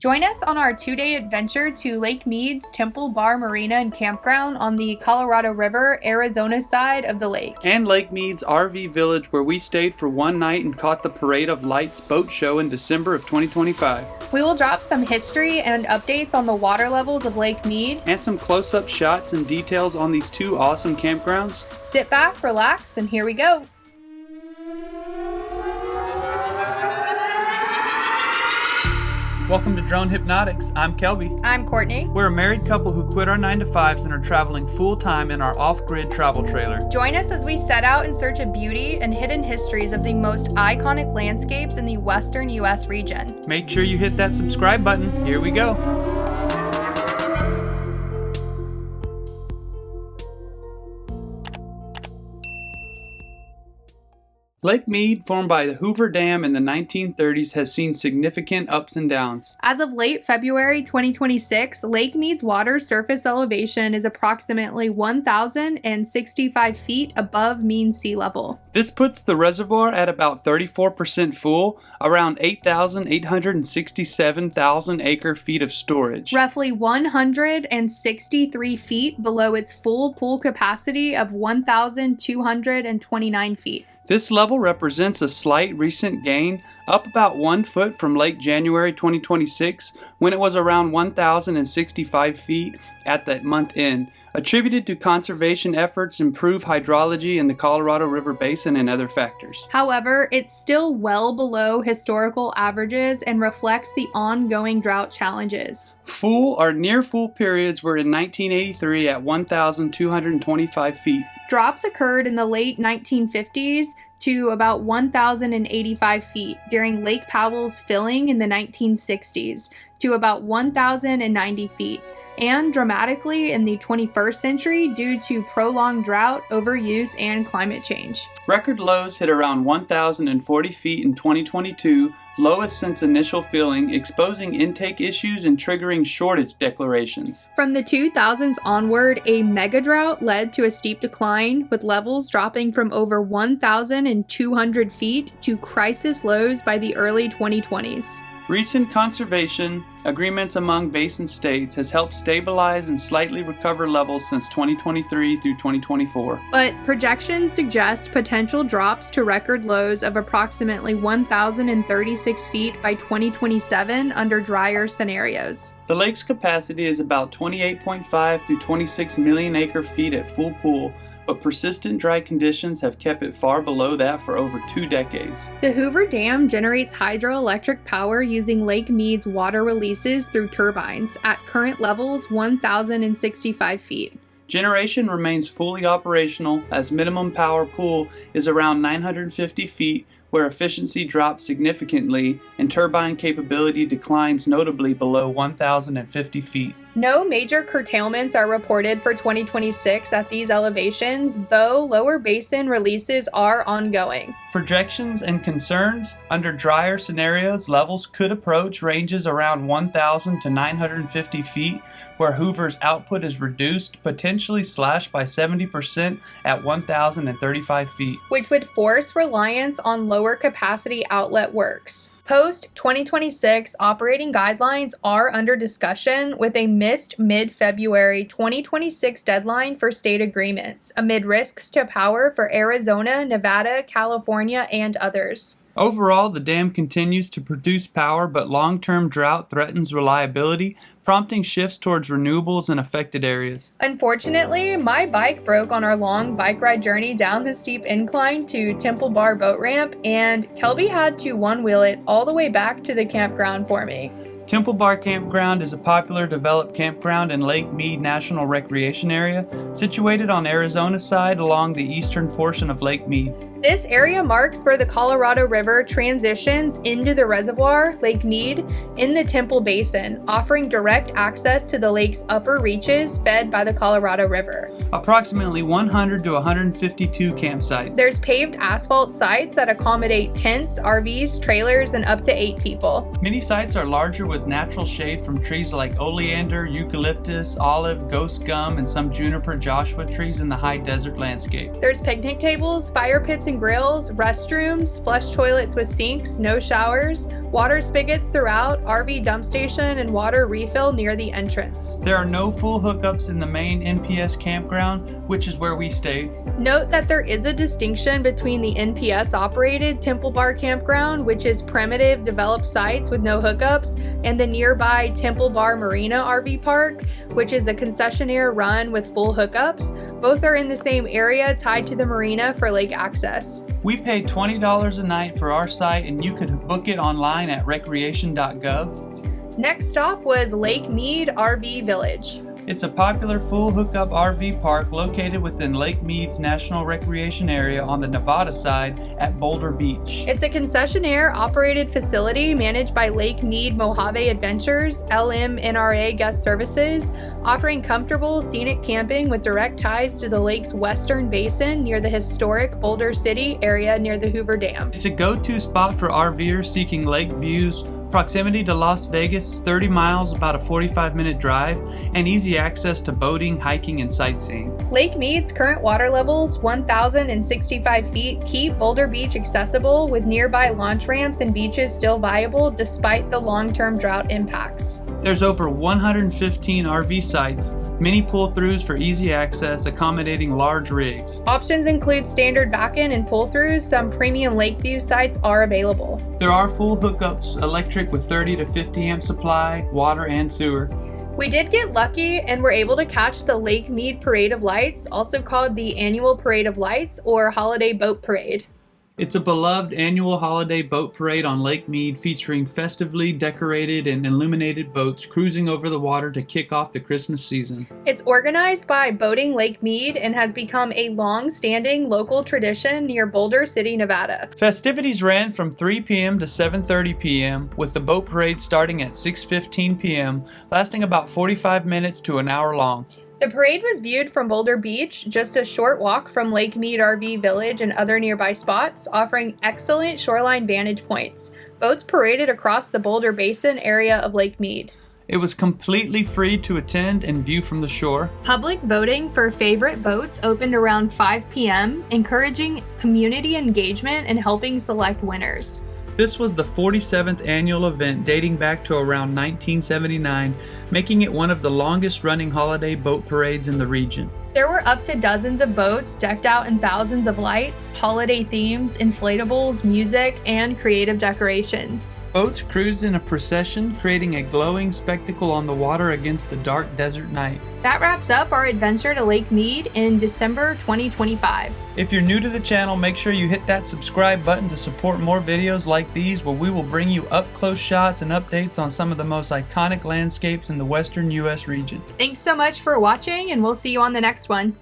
Join us on our 2-day adventure to Lake Mead's Temple Bar Marina and Campground on the Colorado River, Arizona side of the lake. And Lake Mead's RV Village, where we stayed for one night and caught the Parade of Lights boat show in December of 2025. We will drop some history and updates on the water levels of Lake Mead. And some close-up shots and details on these two awesome campgrounds. Sit back, relax, and here we go. Welcome to Drone Hypnotics. I'm Kelby. I'm Courtney. We're a married couple who quit our 9-to-5s and are traveling full-time in our off-grid travel trailer. Join us as we set out in search of beauty and hidden histories of the most iconic landscapes in the western U.S. region. Make sure you hit that subscribe button. Here we go. Lake Mead, formed by the Hoover Dam in the 1930s, has seen significant ups and downs. As of late February 2026, Lake Mead's water surface elevation is approximately 1,065 feet above mean sea level. This puts the reservoir at about 34% full, around 8,867,000 acre-feet of storage. Roughly 163 feet below its full pool capacity of 1,229 feet. This level represents a slight recent gain, up about 1 foot from late January 2026, when it was around 1,065 feet at that month end, attributed to conservation efforts, improved hydrology in the Colorado River Basin, and other factors. However, it's still well below historical averages and reflects the ongoing drought challenges. Full or near full periods were in 1983 at 1,225 feet. Drops occurred in the late 1950s to about 1,085 feet during Lake Powell's filling in the 1960s to about 1,090 feet, and dramatically in the 21st century due to prolonged drought, overuse, and climate change. Record lows hit around 1,040 feet in 2022, lowest since initial filling, exposing intake issues and triggering shortage declarations. From the 2000s onward, a mega drought led to a steep decline, with levels dropping from over 1,200 feet to crisis lows by the early 2020s. Recent conservation agreements among Basin states has helped stabilize and slightly recover levels since 2023 through 2024. But projections suggest potential drops to record lows of approximately 1,036 feet by 2027 under drier scenarios. The lake's capacity is about 28.5 through 26 million acre-feet at full pool, but persistent dry conditions have kept it far below that for over 2 decades. The Hoover Dam generates hydroelectric power using Lake Mead's water releases through turbines at current levels 1,065 feet. Generation remains fully operational as minimum power pool is around 950 feet, where efficiency drops significantly and turbine capability declines notably below 1,050 feet. No major curtailments are reported for 2026 at these elevations, though lower basin releases are ongoing. Projections and concerns: under drier scenarios, levels could approach ranges around 1,000 to 950 feet, where Hoover's output is reduced, potentially slashed by 70% at 1,035 feet. Which would force reliance on lower capacity outlet works. Post-2026 operating guidelines are under discussion, with a missed mid-February 2026 deadline for state agreements, amid risks to power for Arizona, Nevada, California, and others. Overall, the dam continues to produce power, but long-term drought threatens reliability, prompting shifts towards renewables in affected areas. Unfortunately, my bike broke on our long bike ride journey down the steep incline to Temple Bar boat ramp, and Kelby had to one-wheel it all the way back to the campground for me. Temple Bar Campground is a popular developed campground in Lake Mead National Recreation Area, situated on Arizona's side along the eastern portion of Lake Mead. This area marks where the Colorado River transitions into the reservoir, Lake Mead, in the Temple Basin, offering direct direct access to the lake's upper reaches fed by the Colorado River. Approximately 100 to 152 campsites. There's paved asphalt sites that accommodate tents, RVs, trailers, and up to 8 people. Many sites are larger with natural shade from trees like oleander, eucalyptus, olive, ghost gum, and some juniper Joshua trees in the high desert landscape. There's picnic tables, fire pits and grills, restrooms, flush toilets with sinks, no showers, water spigots throughout, RV dump station, and water refill near the entrance. There are no full hookups in the main NPS campground, which is where we stayed. Note that there is a distinction between the NPS-operated Bar Rv Campground, which is primitive developed sites with no hookups, and the nearby Bar Marina RV Park, which is a concessionaire run with full hookups. Both are in the same area tied to the marina for lake access. We paid $20 a night for our site, and you could book it online at recreation.gov. Next stop was Lake Mead RV Village. It's a popular full hookup RV park located within Lake Mead's National Recreation Area on the Nevada side at Boulder Beach. It's a concessionaire-operated facility managed by Lake Mead Mojave Adventures, LMNRA Guest Services, offering comfortable, scenic camping with direct ties to the lake's western basin near the historic Boulder City area near the Hoover Dam. It's a go-to spot for RVers seeking lake views. Proximity to Las Vegas, 30 miles, about a 45-minute drive, and easy access to boating, hiking, and sightseeing. Lake Mead's current water levels, 1,065 feet, keep Boulder Beach accessible with nearby launch ramps and beaches still viable despite the long-term drought impacts. There's over 115 RV sites, many pull-throughs for easy access, accommodating large rigs. Options include standard back-in and pull-throughs. Some premium Lakeview sites are available. There are full hookups, electric with 30 to 50 amp supply, water and sewer. We did get lucky and were able to catch the Lake Mead Parade of Lights, also called the Annual Parade of Lights or Holiday Boat Parade. It's a beloved annual holiday boat parade on Lake Mead featuring festively decorated and illuminated boats cruising over the water to kick off the Christmas season. It's organized by Boating Lake Mead and has become a long-standing local tradition near Boulder City, Nevada. Festivities ran from 3 p.m. to 7:30 p.m. with the boat parade starting at 6:15 p.m., lasting about 45 minutes to an hour long. The parade was viewed from Boulder Beach, just a short walk from Lake Mead RV Village and other nearby spots, offering excellent shoreline vantage points. Boats paraded across the Boulder Basin area of Lake Mead. It was completely free to attend and view from the shore. Public voting for favorite boats opened around 5 p.m., encouraging community engagement and helping select winners. This was the 47th annual event dating back to around 1979, making it one of the longest running holiday boat parades in the region. There were up to dozens of boats decked out in thousands of lights, holiday themes, inflatables, music, and creative decorations. Boats cruised in a procession, creating a glowing spectacle on the water against the dark desert night. That wraps up our adventure to Lake Mead in December 2025. If you're new to the channel, make sure you hit that subscribe button to support more videos like these where we will bring you up-close shots and updates on some of the most iconic landscapes in the western U.S. region. Thanks so much for watching, and we'll see you on the next one.